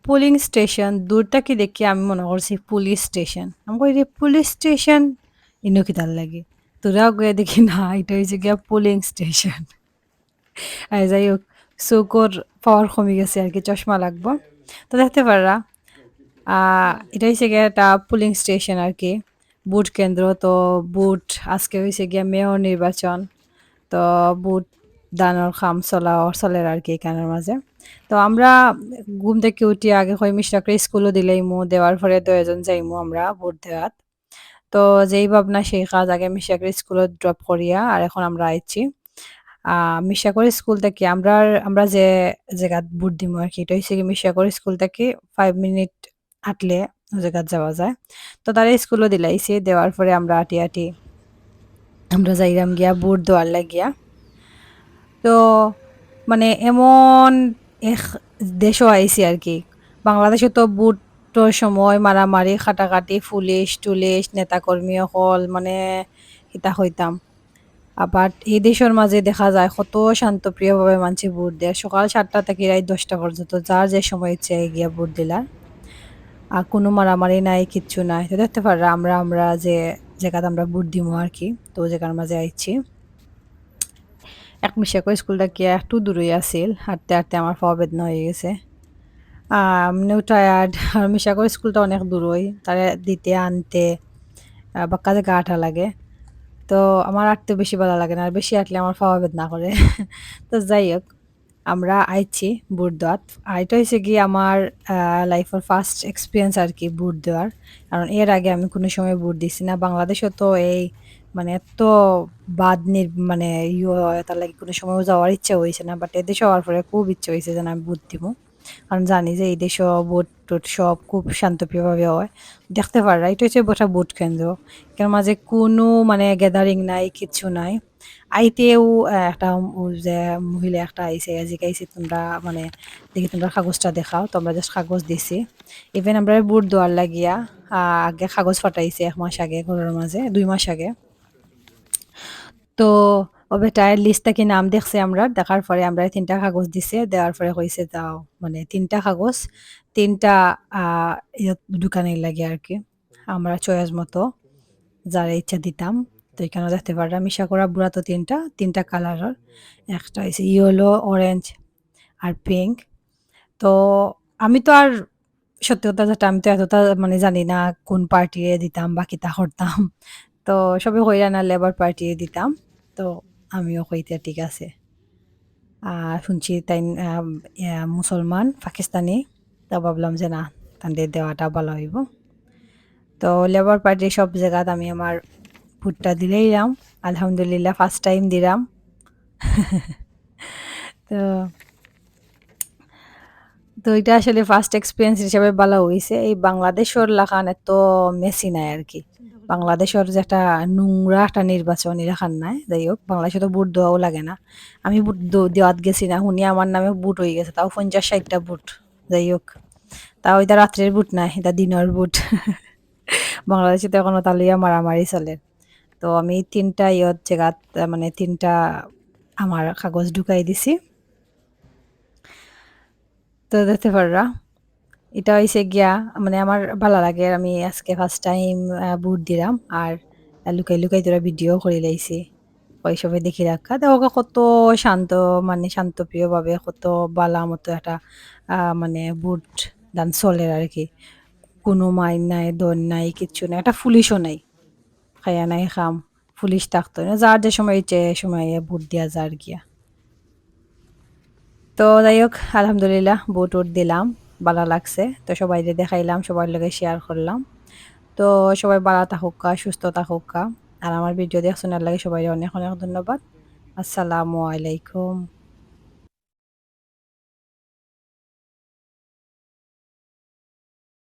Pulling station দূরটাকে দেখে আমি মনে করছি পুলিশ স্টেশন। আমি কই যে পুলিশ স্টেশন ইনো কিতার লাগি? তোরাও গিয়া দেখি না এটা হইছে গিয়া পুলিং স্টেশন। যাই হোক চকুর পাওয়ার কমে গেছে আরকি চশমা লাগবো। তো দেখতে পাররা আ এটা হইছে গিয়া একটা পুলিং স্টেশন আরকি। ভোট কেন্দ্র। তো ভোট আজকে হইছে গিয়া মেয়র নির্বাচন। তো বুট দানোর খাম চলের আর কি এখানের মাঝে। তো আমরা ঘুম থেকে উঠি আগে হয় মিশরাকে স্কুলও দিলাইমু, দেওয়ার পরে ২ জন যাইমু আমরা ভোট দেওয়াত। তো যেই ভাবনা সেই কাজ আগে মিশাকে স্কুলত ড্রপ করিয়া আর এখন আমরা আইছি। আ মিশাকর স্কুল থেকে আমরা যে জায়গাত ভোট দিমু আরকি এটা হইছে গিয়ে মিশাকর স্কুল থেকে ৫ মিনিট হাঁটলে ও জায়গাত যাওয়া যায়। তো তারা স্কুলও দিলাইছে। দেওয়ার পরে আমরা হাঁটি আমরা যাইরাম গিয়া ভোট দেওয়ার লাগিয়া। তো মানে এমন এখ দেশও আইছি আরকি। বাংলাদেশে তো বুটটোর সময় মারামারি, কাটাকাটি, পুলিশ-টুলিশ, নেতাকর্মী অকল মানে কিতা কইতাম। আবার এই দেশের মাঝে দেখা যায় কত শান্তপ্রিয়ভাবে মানসে ভোট দেয়। সকাল ৭ঃ০০ থেকে রাইত ১০ঃ০০ পর্যন্ত যার যে সময় ইচ্ছে গিয়া ভোট দিলার। আর কোনো মারামারি নাই, কিচ্ছু নাই। তো দেখতে পাররা আমরা যে জায়গাতে আমরা ভোট দিমু আরকি। তো ওই জায়গার মাঝে আইছি। একমিশাকও স্কুলটা গিয়া একটু দূরই আছিল। হাঁটতে আমার পা বেদনা হয়ে গেছে। এমনিও টায়ার্ড আর মিশাকর স্কুলটা অনেক দূরই। তারে দিতে আনতে বাক্কা যে গা-টা লাগে। তো আমার হাঁটতে বেশি ভালো লাগে না। আর বেশি হাঁটলে আমার পা বেদনা করে। তো যাই হোক, আমরা আইছি ভোট দেওয়াত। আর এটা হইছে গিয়ে আমার আ লাইফের ফার্স্ট এক্সপেরিয়েন্স আরকি ভোট দেওয়ার। কারণ এর আগে আমি কোনো সময় ভোট দিছি না। বাংলাদেশেও তো এই মানে এত বাদ মানে তার লাগি কোনো সময়ও যাওয়ার ইচ্ছা হইছে না। বাট এদেশে হওয়ার পরে খুব ইচ্ছা হইছে যে না আমি ভোট দিমু। কারণ জানি যে এই দেশেও ভোট-টোট সব খুব শান্তপ্রিয়ভাবে হয়। দেখতে পাররা এটা হচ্ছে একটা ভোট কেন্দ্র। এর মাঝে কোনো মানে গ্যাদারিং নাই, কিচ্ছু নাই। আইতেও একটা যে মহিলা একটা আইছে জিগাইছে তোমরা মানে দেখি তোমরা কাগজটা দেখাও। তো আমরা জাস্ট কাগজ দিছি। ইভেন আমরা ভোট দেওয়ার লাগিয়া আ আগে কাগজ ফাটাইছে ১ মাস আগে ঘরের মাঝে ২ মাস আগে। তো ও বেটার লিস্ট থেকে নাম দেখছে আমরা। দেখার পরে আমরা ৩ টা কাগজ দিছে। দেওয়ার পরে কইছে দাও। মানে ৩ টা কাগজ ৩ টা আ ইয়ত ঢুকানির লাগে আরকি। আমরা চয়েস মতো যার ইচ্ছা দিতাম। তো এখানেও দেখতে পারলাম মিশা করা বুড়া তো ৩ টা, ৩ টা কালারের। একটা হইছে ইয়েলো, অরেঞ্জ আর পিঙ্ক। তো আমি তো আর সত্যি কথা যেটা আমি তো এতটা মানে জানি না কোন পার্টিরে দিতাম বা কিতা করতাম। তো সবে কইরা না লেবার পার্টিরে দিতাম। তো আমিও কইতে ঠিক আছে। শুনছি তাইন মুসলমান, পাকিস্তানি। তো ভাবলাম যে না তানদের দেওয়াটা ভালো হইব। তো লেবার পার্টির সব জায়গাত আমি আমার ভোটটা দিলাম। আলহামদুলিল্লাহ ফার্স্ট টাইম দিলাম। তো তো এটা আসলে ফার্স্ট এক্সপেরিয়েন্স হিসেবে ভালো হইছে। এই বাংলাদেশের লাখান এত মেসি নাই আরকি। বাংলাদেশের যে একটা নোংরা একটা নির্বাচন এরাখান নাই। যাই হোক বাংলাদেশে তো ভোট দেওয়াও লাগে না। আমি ভোট দেওয়াত গেছি না। শুনি আমার নামে ভোট হয়ে গেছে। তাও ৫০-৬০ টা ভোট। যাই হোক। তাও এটা রাত্রের ভোট নাই। এটা দিনের ভোট। বাংলাদেশে তো এখনো তালিয়া মারামারি চলে। তো আমি ৩ টা জায়গাত মানে ৩ টা আমার কাগজ ঢুকাই দিছি। তো দেখতে পাররা। এটা হইছে গিয়া মানে আমার ভালো লাগে। আমি আজকে ফার্স্ট টাইম ভোট দিলাম। আর লুকাই তোরা ভিডিও করে লাইছি। ওইসবে দেখি রাখা। তো ওকে কত শান্ত মানে শান্তপ্রিয়ভাবে কত বালা মতো একটা মানে ভোট দান চলে আরকি। কোনো মাইর নাই, দর নাই, কিচ্ছু নাই। একটা পুলিশও নাই। খাইয়া নাই খাম। পুলিশ থাকতো না। যার যে সময় ইচ্ছে এ সময়ে ভোট দিয়া যার গিয়া। তো যাই হোক আলহামদুলিল্লাহ ভোট-টোট দিলাম। ভালো লাগছে। তো সবাইরে দেখাইলাম, সবার লগে শেয়ার করলাম। তো সবাই ভালো থাকুক্কা, সুস্থ থাকুক্কা। আর আমার ভিডিও দেখছুন এর লাগে সবাইরে অনেক ধন্যবাদ। আসসালামু আলাইকুম।